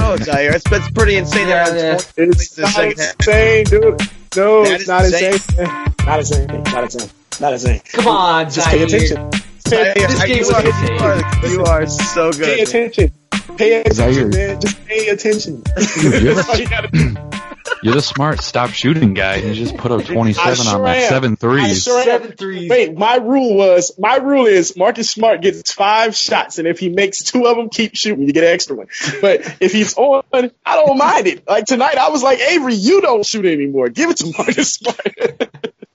know, Zaire. That's pretty insane. Yeah. It's not insane, dude. No, it's not insane. Not insane. Come on, just pay attention. You are so good. Pay attention. Pay attention, man. Just pay attention. That's all you gotta do. You're the smart stop shooting guy. You just put up 27 on like 7 threes. 7 threes. Wait, my rule is Marcus Smart gets 5 shots, and if he makes 2 of them, keep shooting. You get an extra one. But if he's on, I don't mind it. Like tonight, I was like, Avery, you don't shoot anymore. Give it to Marcus Smart.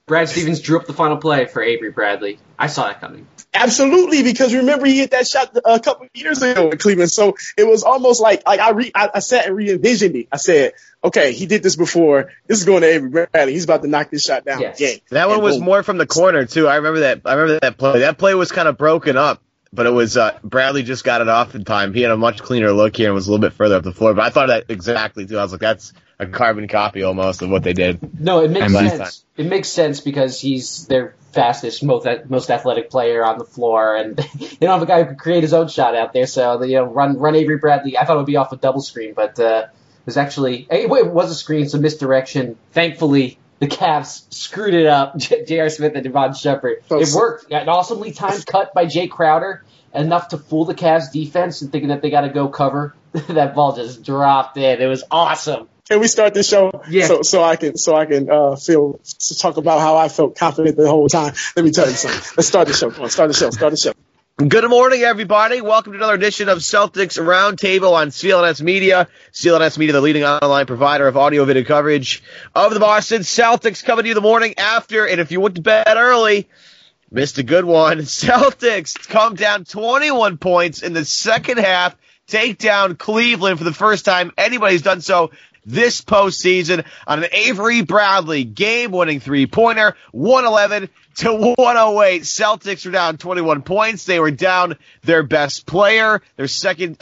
Brad Stevens drew up the final play for Avery Bradley. I saw that coming. Absolutely, because remember he hit that shot a couple of years ago in Cleveland. So it was almost like I sat and re-envisioned it. I said, okay, he did this before. This is going to Avery Bradley. He's about to knock this shot down. Yes. Yeah. That one was more from the corner too. I remember that play. That play was kind of broken up, but it was Bradley just got it off in time. He had a much cleaner look here and was a little bit further up the floor. But I thought that exactly too. I was like, that's a carbon copy almost of what they did. No, it makes sense. It makes sense because he's their fastest, most athletic player on the floor, and they don't have a guy who could create his own shot out there. So run Avery Bradley. I thought it would be off a double screen, but it was actually it was a screen, so misdirection. Thankfully, the Cavs screwed it up. J.R. Smith and Devon Shepard. It worked. An awesomely timed cut by Jay Crowder, enough to fool the Cavs defense and thinking that they got to go cover. That ball just dropped in. It was awesome. Can we start this show? Yeah. So I can talk about how I felt confident the whole time. Let me tell you something. Let's start the show. Come on, start the show. Good morning, everybody. Welcome to another edition of Celtics Roundtable on CLNS Media. CLNS Media, the leading online provider of audio video coverage of the Boston Celtics, coming to you the morning after. And if you went to bed early, missed a good one. Celtics come down 21 points in the second half, take down Cleveland for the first time anybody's done so this postseason on an Avery Bradley game-winning three-pointer, 111-108. Celtics were down 21 points. They were down their best player, their second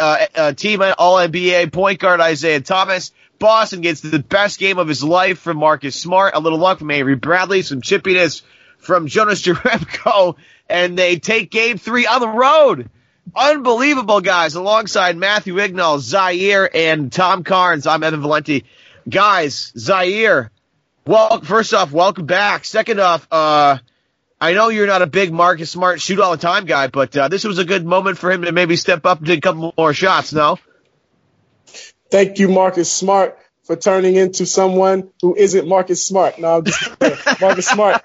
team All-NBA point guard Isaiah Thomas. Boston gets the best game of his life from Marcus Smart, a little luck from Avery Bradley, some chippiness from Jonas Jerebko, and they take Game 3 on the road. Unbelievable, guys. Alongside Matthew Ignal, Zaire, and Tom Carnes, I'm Evan Valenti. Guys, Zaire, well, first off, welcome back. Second off, I know you're not a big Marcus Smart shoot all the time guy, but this was a good moment for him to maybe step up and take a couple more shots, no? Thank you, Marcus Smart, for turning into someone who isn't Marcus Smart. No, I'm just kidding. Marcus Smart.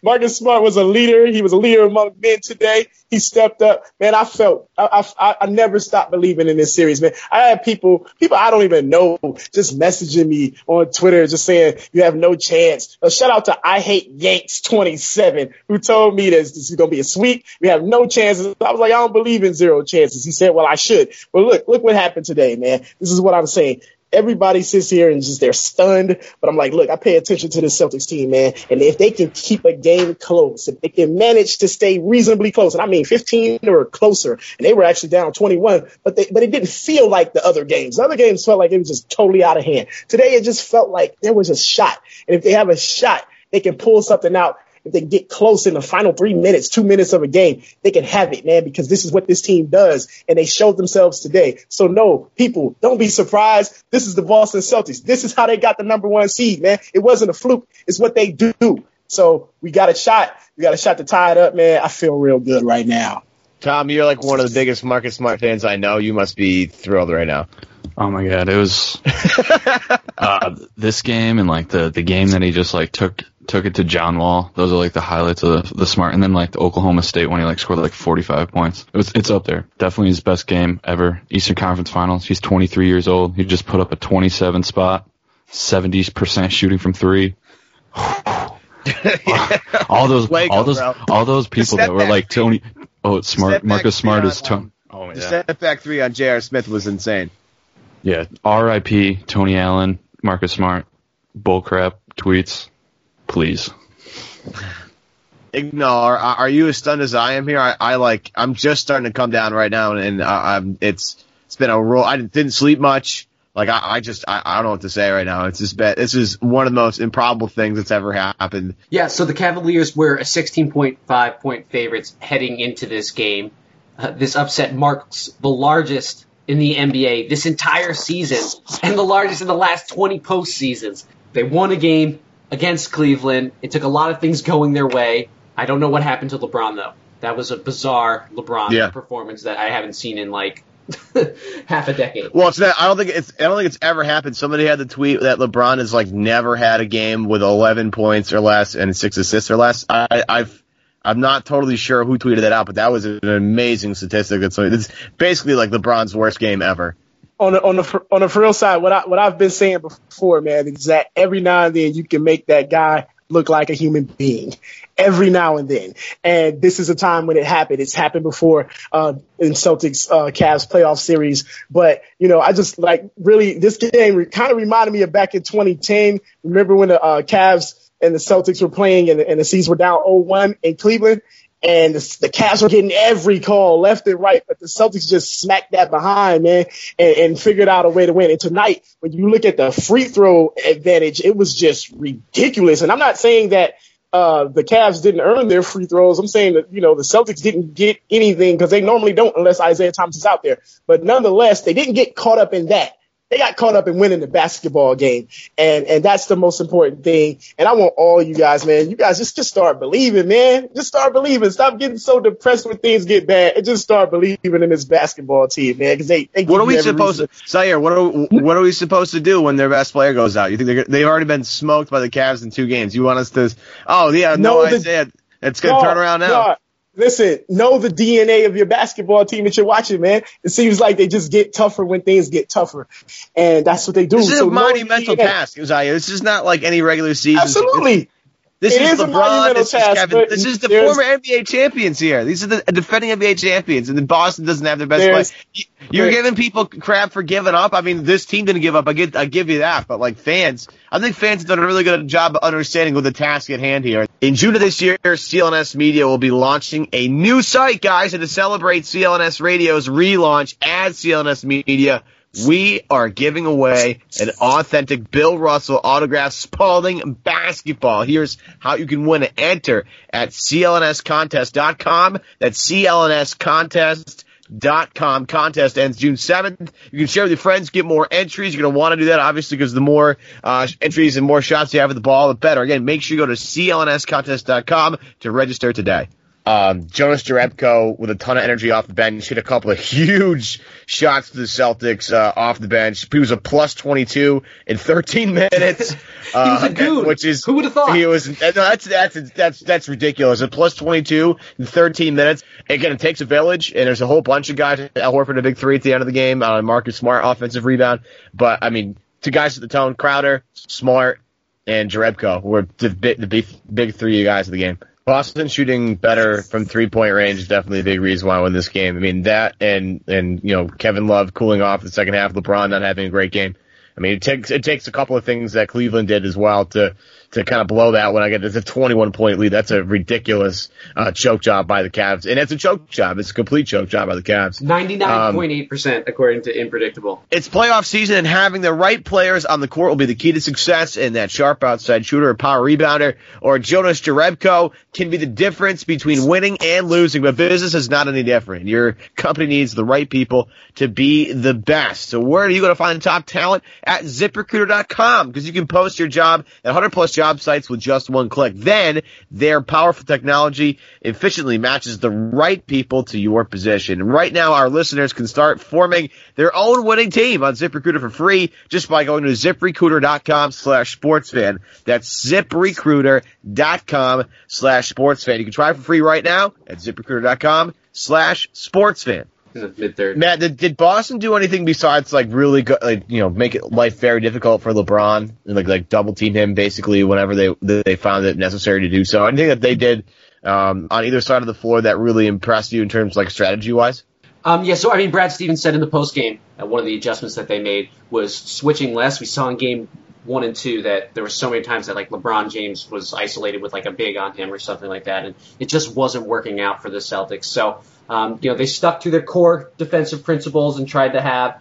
Marcus Smart was a leader. He was a leader among men today. He stepped up. Man, I never stopped believing in this series, man. I had people I don't even know just messaging me on Twitter just saying you have no chance. Shout out to I Hate Yanks 27 who told me this is going to be a sweep. We have no chances. I was like, I don't believe in zero chances. He said, well, I should. But look what happened today, man. This is what I'm saying. Everybody sits here and they're stunned. But I'm like, look, I pay attention to the Celtics team, man. And if they can keep a game close, if they can manage to stay reasonably close, and I mean 15 or closer, and they were actually down 21, but it didn't feel like the other games. The other games felt like it was just totally out of hand. Today, it just felt like there was a shot. And if they have a shot, they can pull something out. If they get close in the final 3 minutes, 2 minutes of a game, they can have it, man, because this is what this team does, and they showed themselves today. So, no, people, don't be surprised. This is the Boston Celtics. This is how they got the number 1 seed, man. It wasn't a fluke. It's what they do. So, we got a shot. We got a shot to tie it up, man. I feel real good right now. Tom, you're like one of the biggest Marcus Smart fans I know. You must be thrilled right now. Oh my God, it was this game and like the game that he just like took it to John Wall. Those are like the highlights of the Smart, and then like the Oklahoma State when he like scored like 45 points. It's up there. Definitely his best game ever. Eastern Conference Finals. He's 23 years old. He just put up a 27 spot, 70% shooting from three. all those people that were like Tony. Oh, Smart. Marcus Smart is Tony. Oh my God. The step back 3 on J.R. Smith was insane. Yeah, R.I.P. Tony Allen, Marcus Smart, bullcrap tweets, please. Ignal, are you as stunned as I am here? I'm just starting to come down right now, and it's been a roll. I didn't sleep much. Like I don't know what to say right now. It's just bad. This is one of the most improbable things that's ever happened. Yeah. So the Cavaliers were a 16.5 point favorites heading into this game. This upset marks the largest in the NBA this entire season and the largest in the last 20 postseasons. They won a game against Cleveland. It took a lot of things going their way. I don't know what happened to LeBron, though. That was a bizarre LeBron performance that I haven't seen in like half a decade. Well, I don't think it's ever happened. Somebody had the tweet that LeBron has like never had a game with 11 points or less and 6 assists or less. I'm not totally sure who tweeted that out, but that was an amazing statistic. It's basically like LeBron's worst game ever. On the for real side, what I've been saying before, man, is that every now and then you can make that guy look like a human being. Every now and then. And this is a time when it happened. It's happened before in Celtics Cavs playoff series. But, I just really this game kind of reminded me of back in 2010. Remember when the Cavs and the Celtics were playing and the C's were down 0-1 in Cleveland? And the Cavs were getting every call left and right, but the Celtics just smacked that behind, man, and figured out a way to win. And tonight, when you look at the free throw advantage, it was just ridiculous. And I'm not saying that the Cavs didn't earn their free throws. I'm saying that, the Celtics didn't get anything because they normally don't unless Isaiah Thomas is out there. But nonetheless, they didn't get caught up in that. They got caught up in winning the basketball game, and that's the most important thing. And I want all you guys, man, you guys just start believing, man. Just start believing. Stop getting so depressed when things get bad, and just start believing in this basketball team, man. Because they what are we supposed to, Zaire? What are we supposed to do when their best player goes out? You think they've already been smoked by the Cavs in 2 games? You want us to? Oh yeah, no, Isaiah, it's gonna turn around now. No. Listen, know the DNA of your basketball team that you're watching, man. It seems like they just get tougher when things get tougher. And that's what they do. This is a monumental task, Uzziah. This is not like any regular season. Absolutely. This is LeBron. This is Kevin. This is the former NBA champions here. These are the defending NBA champions, and then Boston doesn't have their best player. You're giving people crap for giving up. I mean, this team didn't give up. I give you that. But I think fans have done a really good job of understanding with the task at hand here. In June of this year, CLNS Media will be launching a new site, guys, and to celebrate CLNS Radio's relaunch as CLNS Media, we are giving away an authentic Bill Russell autographed Spalding basketball. Here's how you can win it. Enter at clnscontest.com. That's clnscontest.com. Contest ends June 7th. You can share with your friends, get more entries. You're going to want to do that, obviously, because the more entries and more shots you have at the ball, the better. Again, make sure you go to clnscontest.com to register today. Jonas Jerebko with a ton of energy off the bench, hit a couple of huge shots to the Celtics off the bench. He was a plus 22 in 13 minutes. He was a goon. Who would have thought? He was. No, that's ridiculous. A plus 22 in 13 minutes. Again, it takes a village, and there's a whole bunch of guys. Al Horford a big 3 at the end of the game. Marcus Smart offensive rebound. But I mean, 2 guys at the tone: Crowder, Smart, and Jerebko were the big 3 guys of the game. Boston shooting better from 3-point range is definitely a big reason why I won this game. I mean, that and Kevin Love cooling off the second half, LeBron not having a great game. I mean, it takes a couple of things that Cleveland did as well to kind of blow that when I get it's a 21-point lead. That's a ridiculous choke job by the Cavs. And it's a choke job. It's a complete choke job by the Cavs. 99.8% according to Impredictable. It's playoff season, and having the right players on the court will be the key to success, and that sharp outside shooter or power rebounder or Jonas Jerebko can be the difference between winning and losing, but business is not any different. Your company needs the right people to be the best. So where are you going to find the top talent? At ZipRecruiter.com, because you can post your job at 100-plus job sites with just one click. Then their powerful technology efficiently matches the right people to your position. And right now, our listeners can start forming their own winning team on ZipRecruiter for free just by going to ZipRecruiter.com/sportsfan. That's ZipRecruiter.com/sportsfan. You can try it for free right now at ZipRecruiter.com/sportsfan. In the mid-third. Matt, did Boston do anything besides really good, make it life very difficult for LeBron and like double team him basically whenever they found it necessary to do so? Anything that they did on either side of the floor that really impressed you in terms strategy wise? So Brad Stevens said in the post game one of the adjustments that they made was switching less. We saw in game 1 and 2 that there were so many times that LeBron James was isolated with a big on him or something like that, and it just wasn't working out for the Celtics. So they stuck to their core defensive principles and tried to have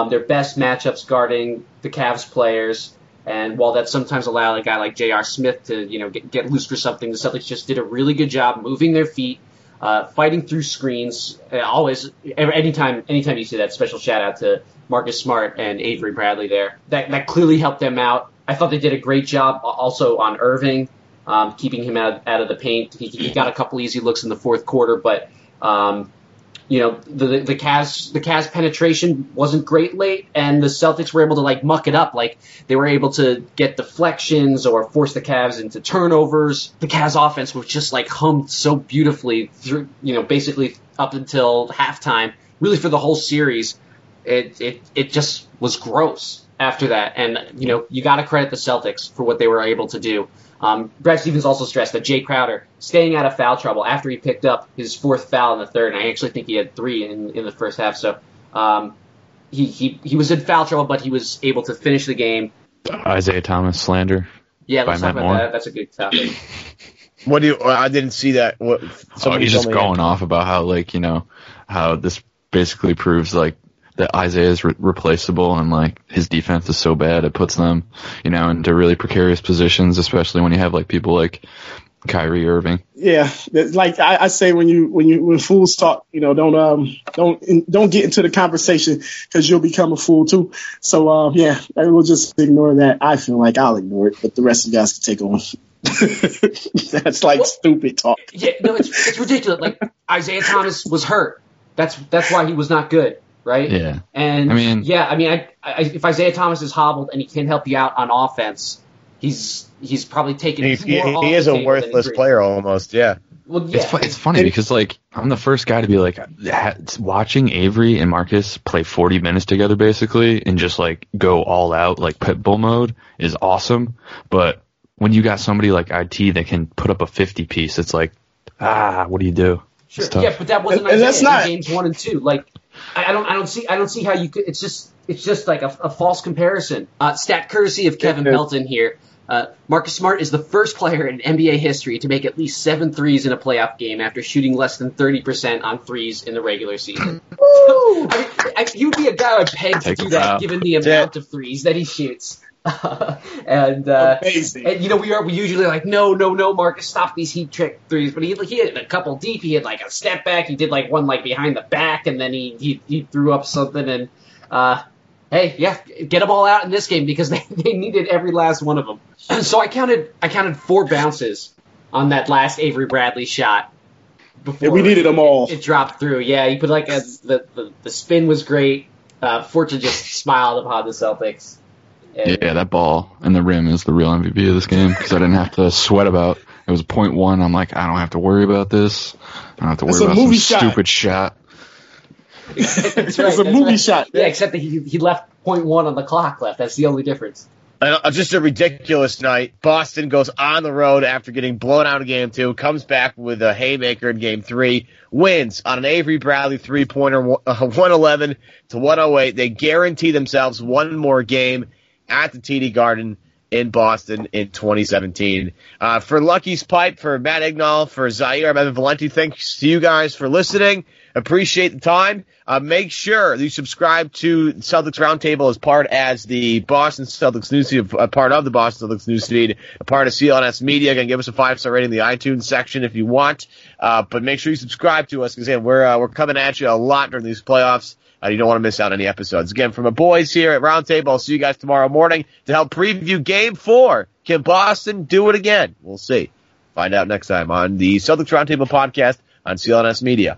their best matchups guarding the Cavs players. And while that sometimes allowed a guy like J.R. Smith to get loose for something, the Celtics just did a really good job moving their feet, fighting through screens. Always, anytime you see that, special shout out to Marcus Smart and Avery Bradley there. That clearly helped them out. I thought they did a great job also on Irving, keeping him out of the paint. He got a couple easy looks in the fourth quarter, but the Cavs penetration wasn't great late, and the Celtics were able to like muck it up. Like they were able to get deflections or force the Cavs into turnovers. The Cavs offense was just like hummed so beautifully through, basically up until halftime. Really for the whole series, it just was gross after that. And you got to credit the Celtics for what they were able to do. Brad Stevens also stressed that Jay Crowder staying out of foul trouble after he picked up his fourth foul in the third, and I actually think he had 3 in the first half. So he was in foul trouble, but he was able to finish the game. Isaiah Thomas slander. Yeah, let's talk about that. That's a good topic. I didn't see that. He's just going off about how how this basically proves like that Isaiah is replaceable, and like his defense is so bad it puts them, into really precarious positions, especially when you have like people like KYRIE Irving. Yeah, like I say, when fools talk, don't get into the conversation because you'll become a fool too. So I will just ignore that. I feel like I'll ignore it, but the rest of you guys can take on. That's like stupid talk. Yeah, no, it's ridiculous. Like Isaiah Thomas was hurt. That's why he was not good. Right? Yeah. And if Isaiah Thomas is hobbled and he can't help you out on offense, he's probably taken more off he is the a table worthless than he player almost, yeah. Well, yeah. It's funny because like I'm the first guy to be like watching Avery and Marcus play 40 minutes together basically and just like go all out like pitbull mode is awesome. But when you got somebody like IT that can put up a 50 piece, it's like, what do you do? Sure. Yeah, but that wasn't Isaiah that's not in games 1 and 2. Like I don't see how you could. It's just like a false comparison. Stat courtesy of Kevin Belton here. Marcus Smart is the first player in NBA history to make at least 7 threes in a playoff game after shooting less than 30% on threes in the regular season. He would be a guy I'd peg to do that, given the amount of threes that he shoots. And we usually like no Marcus, stop these heat trick threes, but he had a couple deep. He had like a step back, he did like one like behind the back, and then he threw up something. And get them all out in this game because they needed every last one of them. So I counted 4 bounces on that last Avery Bradley shot. Before we needed them all. It dropped through. Yeah, he put like the spin was great. Fortune just smiled upon the Celtics. Yeah, that ball and the rim is the real MVP of this game because I didn't have to sweat about. It was 0.1. I'm like, I don't have to worry about this. I don't have to worry about some stupid shot. It's a movie shot. Yeah, except that he left 0.1 on the clock left. That's the only difference. Just a ridiculous night. Boston goes on the road after getting blown out in Game 2, comes back with a haymaker in Game 3, wins on an Avery Bradley three-pointer, 111 to 108. They guarantee themselves one more game at the TD Garden in Boston in 2017. For Lucky's Pipe, for Matt Ignal, for Zaire, I'm Evan Valenti. Thanks to you guys for listening. Appreciate the time. Make sure you subscribe to Celtics Roundtable as the Boston Celtics news feed, a part of the Boston Celtics news feed, a part of CLNS Media. Again, give us a 5-star rating in the iTunes section if you want. But make sure you subscribe to us because again, we're coming at you a lot during these playoffs. You don't want to miss out on any episodes. Again, from the boys here at Roundtable, I'll see you guys tomorrow morning to help preview Game 4. Can Boston do it again? We'll see. Find out next time on the Celtics Roundtable podcast on CLNS Media.